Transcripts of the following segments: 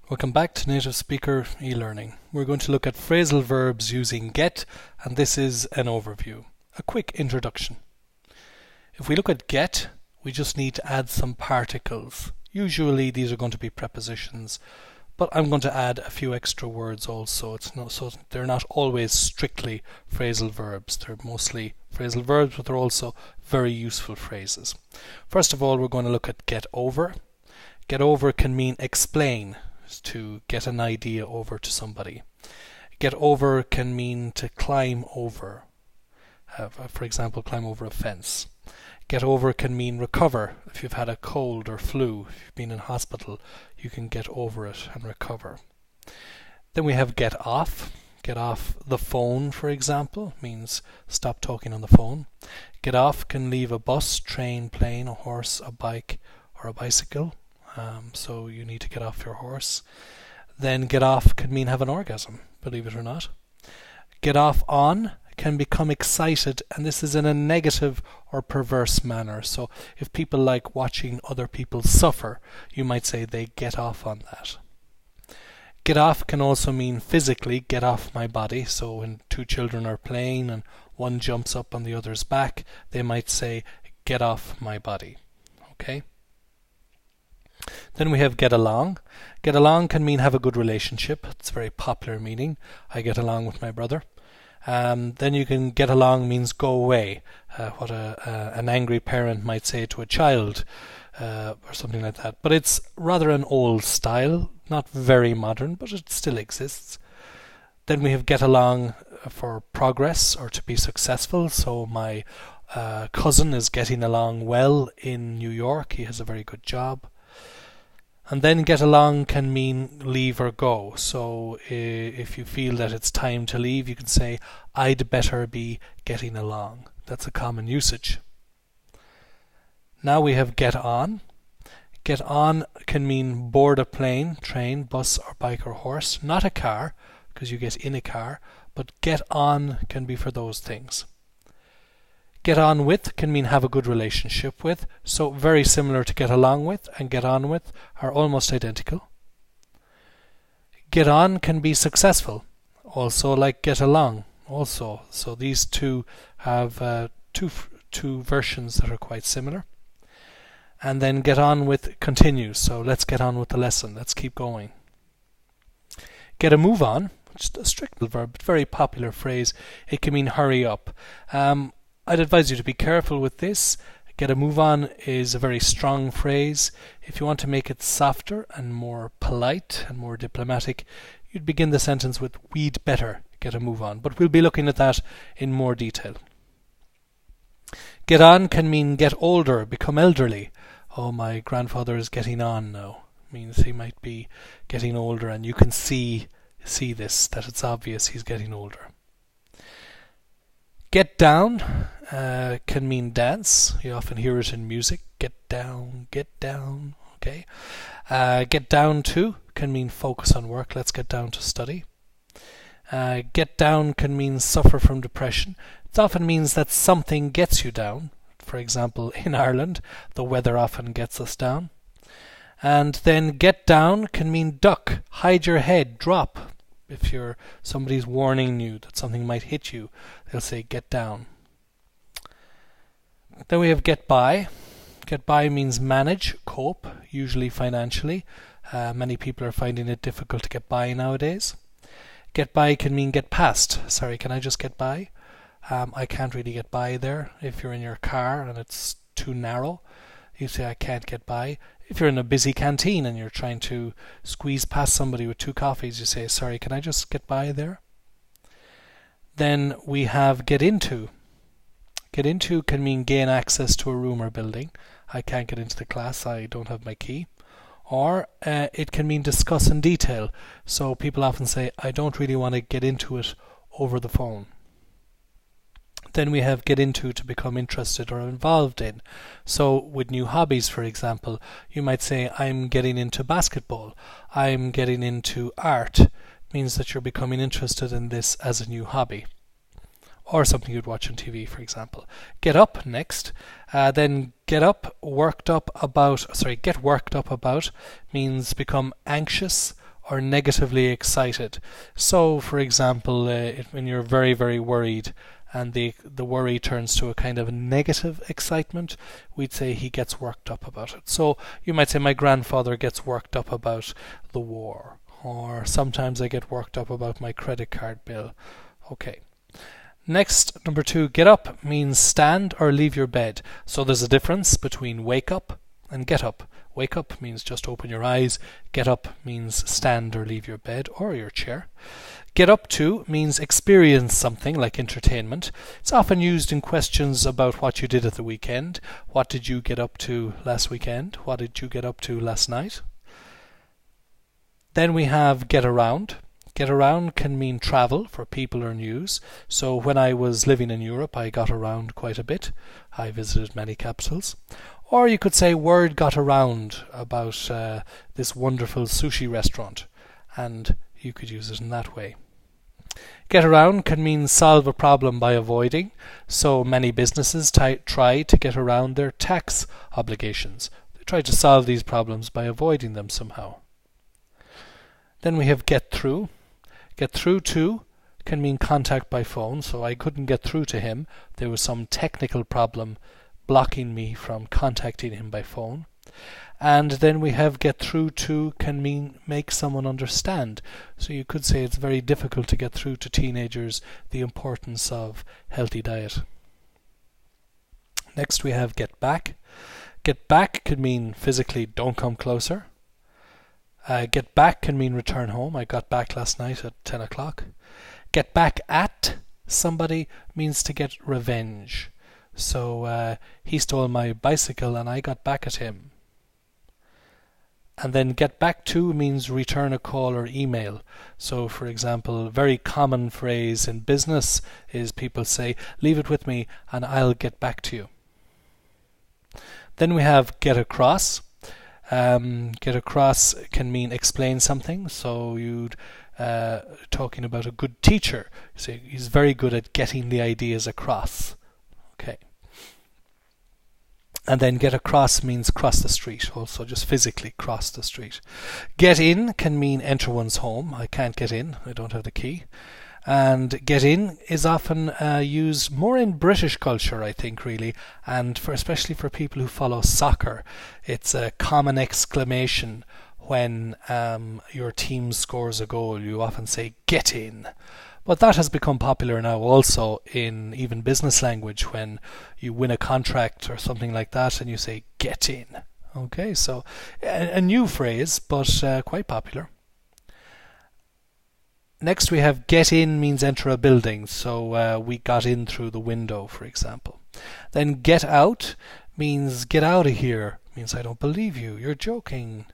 Welcome back to Native Speaker e-learning. We're going to look at phrasal verbs using get, and this is an overview. A quick introduction. If we look at get, we just need to add some particles. Usually these are going to be prepositions, but I'm going to add a few extra words also. So they're not always strictly phrasal verbs. They're mostly phrasal verbs, but they're also very useful phrases. First of all, we're going to look at get over. Get over can mean explain, to get an idea over to somebody. Get over can mean to climb over. For example, climb over a fence. Get over can mean recover. If you've had a cold or flu, if you've been in hospital, you can get over it and recover. Then we have get off. Get off the phone, for example, means stop talking on the phone. Get off can leave a bus, train, plane, a horse, a bike, or a bicycle. So you need to get off your horse. Then get off can mean have an orgasm, believe it or not. Get off on can become excited, and this is in a negative or perverse manner. So if people like watching other people suffer, you might say they get off on that. Get off can also mean physically get off my body. So when two children are playing and one jumps up on the other's back, they might say get off my body. Okay? Then we have get along. Get along can mean have a good relationship. It's a very popular meaning. I get along with my brother. Then you can get along means go away. What an angry parent might say to a child or something like that. But it's rather an old style, not very modern, but it still exists. Then we have get along for progress or to be successful. So my cousin is getting along well in New York. He has a very good job. And then get along can mean leave or go. So if you feel that it's time to leave, you can say, I'd better be getting along. That's a common usage. Now we have get on. Get on can mean board a plane, train, bus or bike or horse. Not a car, because you get in a car, but get on can be for those things. Get on with can mean have a good relationship with, so very similar to get along with and get on with are almost identical. Get on can be successful, also like get along also. So these two have two versions that are quite similar. And then get on with continues, so let's get on with the lesson, let's keep going. Get a move on, which is a strict verb, but very popular phrase. It can mean hurry up. I'd advise you to be careful with this. Get a move on is a very strong phrase. If you want to make it softer and more polite and more diplomatic, you'd begin the sentence with we'd better get a move on. But we'll be looking at that in more detail. Get on can mean get older, become elderly. Oh, my grandfather is getting on now. Means he might be getting older, and you can see this, that it's obvious he's getting older. Get down can mean dance. You often hear it in music. Get down, okay. Get down to can mean focus on work. Let's get down to study. Get down can mean suffer from depression. It often means that something gets you down. For example, in Ireland, the weather often gets us down. And then get down can mean duck, hide your head, drop. If somebody's warning you that something might hit you, they'll say get down. Then we have get by. Get by means manage, cope, usually financially. Many people are finding it difficult to get by nowadays. Get by can mean get past. Sorry, can I just get by? I can't really get by there. If you're in your car and it's too narrow, you say I can't get by. If you're in a busy canteen and you're trying to squeeze past somebody with 2 coffees, you say, sorry, can I just get by there? Then we have get into. Get into can mean gain access to a room or building. I can't get into the class, I don't have my key. Or it can mean discuss in detail. So people often say, I don't really want to get into it over the phone. Then we have get into to become interested or involved in. So with new hobbies, for example, you might say, I'm getting into basketball. I'm getting into art. It means that you're becoming interested in this as a new hobby. Or something you'd watch on TV, for example. Get up next. Then get worked up about means become anxious or negatively excited. So, for example, when you're very, very worried and the worry turns to a kind of negative excitement, we'd say he gets worked up about it. So you might say, my grandfather gets worked up about the war, or sometimes I get worked up about my credit card bill. Okay. Next, number 2, get up means stand or leave your bed. So there's a difference between wake up and get up. Wake up means just open your eyes. Get up means stand or leave your bed or your chair. Get up to means experience something like entertainment. It's often used in questions about what you did at the weekend. What did you get up to last weekend? What did you get up to last night? Then we have get around. Get around can mean travel for people or news. So when I was living in Europe, I got around quite a bit. I visited many capitals. Or you could say word got around about this wonderful sushi restaurant, and you could use it in that way. Get around can mean solve a problem by avoiding. So many businesses try to get around their tax obligations. They try to solve these problems by avoiding them somehow. Then we have get through. Get through to can mean contact by phone, so I couldn't get through to him. There was some technical problem blocking me from contacting him by phone. And then we have get through to can mean make someone understand. So you could say it's very difficult to get through to teenagers the importance of healthy diet. Next we have get back. Get back could mean physically don't come closer. Get back can mean return home. I got back last night at 10 o'clock. Get back at somebody means to get revenge. So he stole my bicycle and I got back at him. And then get back to means return a call or email. So, for example, a very common phrase in business is people say, leave it with me and I'll get back to you. Then we have get across. Get across can mean explain something. So you'd talking about a good teacher. So he's very good at getting the ideas across. Okay. And then get across means cross the street, also just physically cross the street. Get in can mean enter one's home. I can't get in, I don't have the key. And get in is often used more in British culture, I think, really, and especially for people who follow soccer. It's a common exclamation when your team scores a goal. You often say, get in. But that has become popular now also in even business language when you win a contract or something like that and you say, get in. Okay, so a new phrase, but quite popular. Next we have get in means enter a building, so we got in through the window, for example. Then get out means get out of here, means I don't believe you, you're joking.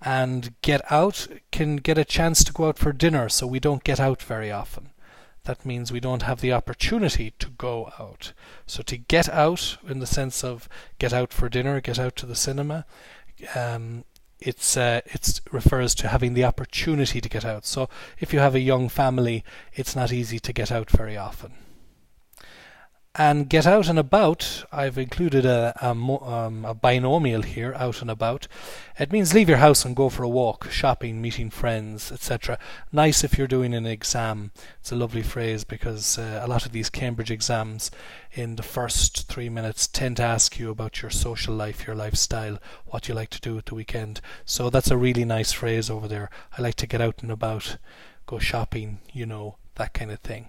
And get out can get a chance to go out for dinner, so we don't get out very often. That means we don't have the opportunity to go out. So to get out, in the sense of get out for dinner, get out to the cinema, it refers to having the opportunity to get out. So if you have a young family, it's not easy to get out very often. And get out and about, I've included a binomial here, out and about. It means leave your house and go for a walk, shopping, meeting friends, etc. Nice if you're doing an exam. It's a lovely phrase because a lot of these Cambridge exams in the first 3 minutes tend to ask you about your social life, your lifestyle, what you like to do at the weekend. So that's a really nice phrase over there. I like to get out and about, go shopping, that kind of thing.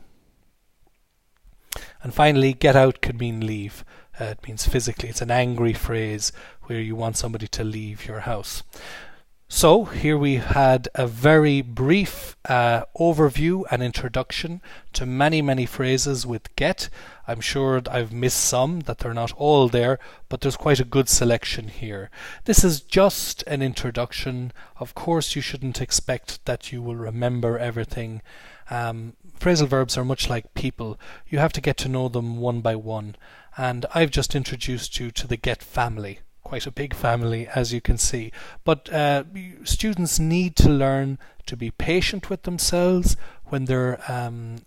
And finally, get out could mean leave. It means physically. It's an angry phrase where you want somebody to leave your house. So here we had a very brief overview and introduction to many, many phrases with get. I'm sure I've missed some, that they're not all there, but there's quite a good selection here. This is just an introduction. Of course, you shouldn't expect that you will remember everything. Phrasal verbs are much like people. You have to get to know them one by one. And I've just introduced you to the get family. Quite a big family, as you can see. But students need to learn to be patient with themselves when they're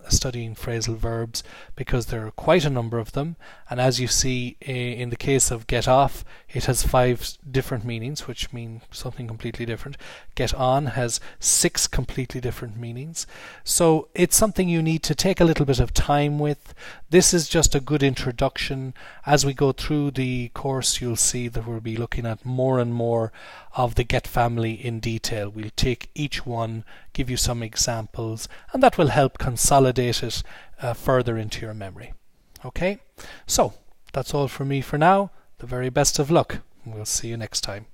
studying phrasal verbs, because there are quite a number of them, and as you see in the case of get off, it has 5 different meanings which mean something completely different. Get on has 6 completely different meanings. So it's something you need to take a little bit of time with. This is just a good introduction. As we go through the course, you'll see that we'll be looking at more and more of the get family in detail. We'll take each one, give you some examples, and that will help consolidate it further into your memory. Okay, so that's all from me for now. The very best of luck. We'll see you next time.